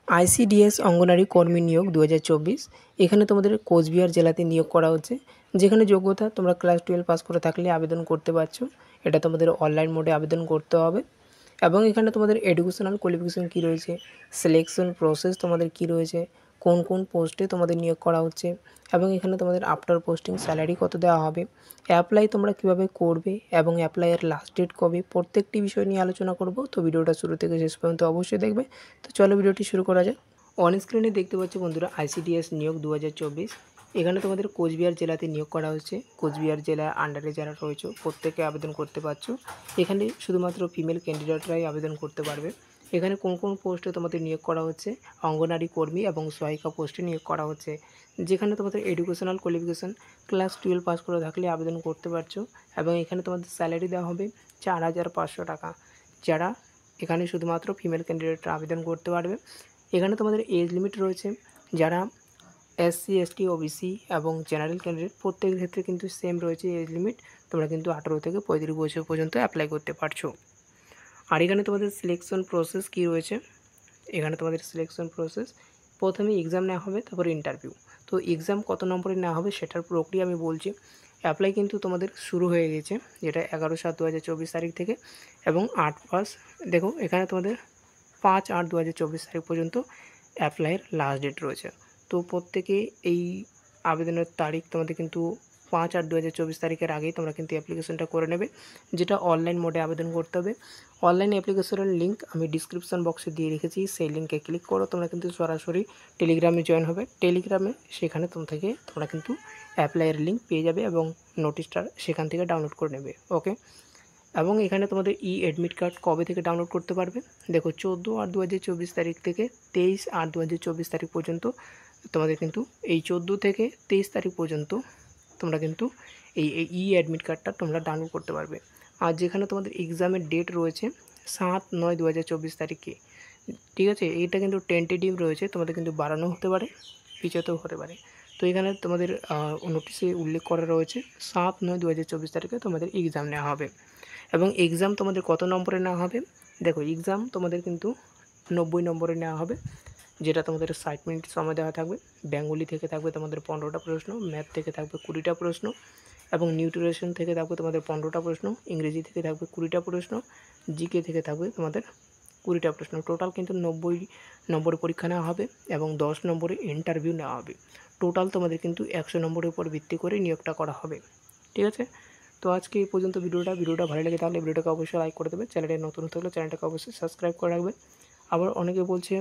ICDS অঙ্গনারী কর্মী নিয়োগ 2024 এখানে তোমাদের কোচবিহার জেলাতে নিয়োগ করা হচ্ছে। যেখানে যোগ্যতা তোমরা ক্লাস 12 পাস করে থাকলে আবেদন করতে পারছো। এটা তোমাদের অনলাইন মোডে আবেদন করতে হবে এবং এখানে তোমাদের এডুকেশনাল কোয়ালিফিকেশন কী রয়েছে, সিলেকশন প্রসেস তোমাদের কী রয়েছে, কোন কোন পোস্টে তোমাদের নিয়োগ করা হচ্ছে এবং এখানে তোমাদের আফটার পোস্টিং স্যালারি কত দেওয়া হবে, অ্যাপ্লাই তোমরা কীভাবে করবে এবং অ্যাপ্লাইয়ের লাস্ট ডেট কবে, প্রত্যেকটি বিষয় নিয়ে আলোচনা করব। তো ভিডিওটা শুরু থেকে শেষ পর্যন্ত অবশ্যই দেখবে। তো চলো ভিডিওটি শুরু করা যাক। অন স্ক্রিনে দেখতে পাচ্ছ বন্ধুরা আইসিডিএস নিয়োগ 2024। এখানে তোমাদের কোচবিহার জেলাতে নিয়োগ করা হচ্ছে। কোচবিহার জেলার আন্ডারে যারা রয়েছে প্রত্যেকে আবেদন করতে পারছো। এখানে শুধুমাত্র ফিমেল ক্যান্ডিডেটরাই আবেদন করতে পারবে। এখানে কোন কোন পোস্টে তোমাদের নিয়োগ করা হচ্ছে, অঙ্গনারী কর্মী এবং সহায়িকা পোস্টে নিয়োগ করা হচ্ছে। যেখানে তোমাদের এডুকেশনাল কোয়ালিফিকেশান ক্লাস 12 পাস করে থাকলে আবেদন করতে পারছো এবং এখানে তোমাদের স্যালারি দেওয়া হবে 4,500 টাকা। যারা এখানে শুধুমাত্র ফিমেল ক্যান্ডিডেটরা আবেদন করতে পারবে। এখানে তোমাদের এজ লিমিট রয়েছে, যারা এসসি এসটি ওবিসি এবং জেনারেল ক্যান্ডিডেট প্রত্যেকের ক্ষেত্রে কিন্তু সেম রয়েছে এজ লিমিট। তোমরা কিন্তু 18 থেকে 35 বছর পর্যন্ত অ্যাপ্লাই করতে পারছো। আর এখানে তোমাদের সিলেকশন প্রসেস কী রয়েছে, এখানে তোমাদের সিলেকশন প্রসেস প্রথমে এক্সাম নেওয়া হবে, তারপরে ইন্টারভিউ। তো এক্সাম কত নম্বরে নেওয়া হবে সেটার প্রক্রিয়া আমি বলছি। অ্যাপ্লাই কিন্তু তোমাদের শুরু হয়ে গেছে, যেটা 11/7/2024 তারিখ থেকে এবং 8/5 দেখো এখানে তোমাদের 5/8/2024 তারিখ পর্যন্ত অ্যাপ্লাইয়ের লাস্ট ডেট রয়েছে। তো প্রত্যেকে এই আবেদনের তারিখ তোমাদের কিন্তু 5/8/2024 তারিখের আগেই তোমরা কিন্তু অ্যাপ্লিকেশনটা করে নেবে, যেটা অনলাইন মোডে আবেদন করতে হবে। অনলাইন অ্যাপ্লিকেশনের লিঙ্ক আমি ডিসক্রিপশন বক্সে দিয়ে রেখেছি, সেই লিঙ্কে ক্লিক করো, তোমরা কিন্তু সরাসরি টেলিগ্রামে জয়েন হবে। টেলিগ্রামে সেখানে তোমরা কিন্তু অ্যাপ্লাইয়ের লিঙ্ক পেয়ে যাবে এবং নোটিশটা সেখান থেকে ডাউনলোড করে নেবে। ওকে, এবং এখানে তোমাদের অ্যাডমিট কার্ড কবে থেকে ডাউনলোড করতে পারবে, দেখো 14/8/2024 তারিখ থেকে 23/8/2024 তারিখ পর্যন্ত তোমাদের কিন্তু এই 14 থেকে 23 তারিখ পর্যন্ত তোমরা কিন্তু এই অ্যাডমিট কার্ডটা তোমরা ডাউনলোড করতে পারবে। আর যেখানে তোমাদের এক্সামের ডেট রয়েছে 7/9/2024 তারিখে, ঠিক আছে, এইটা কিন্তু টেন্টেটিভ রয়েছে, তোমাদের কিন্তু বাড়ানো হতে পারে, পিছাতেও হতে পারে। তো এখানে তোমাদের নোটিশে উল্লেখ করা রয়েছে 7/9/2024 তারিখে তোমাদের এক্সাম নেওয়া হবে। এবং এক্সাম তোমাদের কত নম্বরে নেওয়া হবে, দেখো এক্সাম তোমাদের কিন্তু 90 নম্বরে নেওয়া হবে, যেটা তোমাদের 60 মিনিট সময় দেওয়া থাকবে। বেঙ্গলি থেকে থাকবে তোমাদের 15টা প্রশ্ন, ম্যাথ থেকে থাকবে 20টা প্রশ্ন এবং নিউট্রিশন থেকে থাকবে তোমাদের 15টা প্রশ্ন, ইংরেজি থেকে থাকবে 20টা প্রশ্ন, জিকে থেকে থাকবে তোমাদের 20টা প্রশ্ন। টোটাল কিন্তু 90 নম্বরের পরীক্ষা নেওয়া হবে এবং 10 নম্বরে ইন্টারভিউ নেওয়া হবে। টোটাল তোমাদের কিন্তু 100 নম্বরের উপর ভিত্তি করে নিয়োগটা করা হবে, ঠিক আছে। তো আজকে এই পর্যন্ত ভিডিওটা ভালো লাগে তাহলে ভিডিওটাকে অবশ্যই লাইক করে দেবে। চ্যানেলে নতুন হতে হলে চ্যানেলটাকে অবশ্যই সাবস্ক্রাইব করে রাখবে। আবার অনেকে বলছে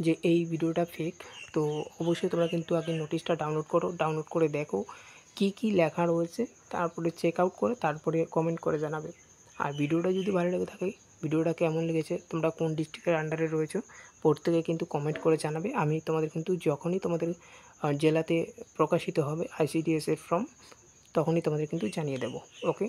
যে এই ভিডিওটা ফেক, তো অবশ্যই তোমরা কিন্তু আগে নোটিশটা ডাউনলোড করো, ডাউনলোড করে দেখো কি কি লেখা রয়েছে, তারপরে চেক আউট করে তারপরে কমেন্ট করে জানাবে। আর ভিডিওটা যদি ভালো লেগে থাকে, ভিডিওটা কেমন লেগেছে, তোমরা কোন ডিস্ট্রিক্টের আন্ডারে রয়েছো প্রত্যেকে কিন্তু কমেন্ট করে জানাবে। আমি তোমাদের কিন্তু যখনই তোমাদের জেলাতে প্রকাশিত হবে আইসিডিএস এর ফর্ম, তখনই তোমাদের কিন্তু জানিয়ে দেবো। ওকে।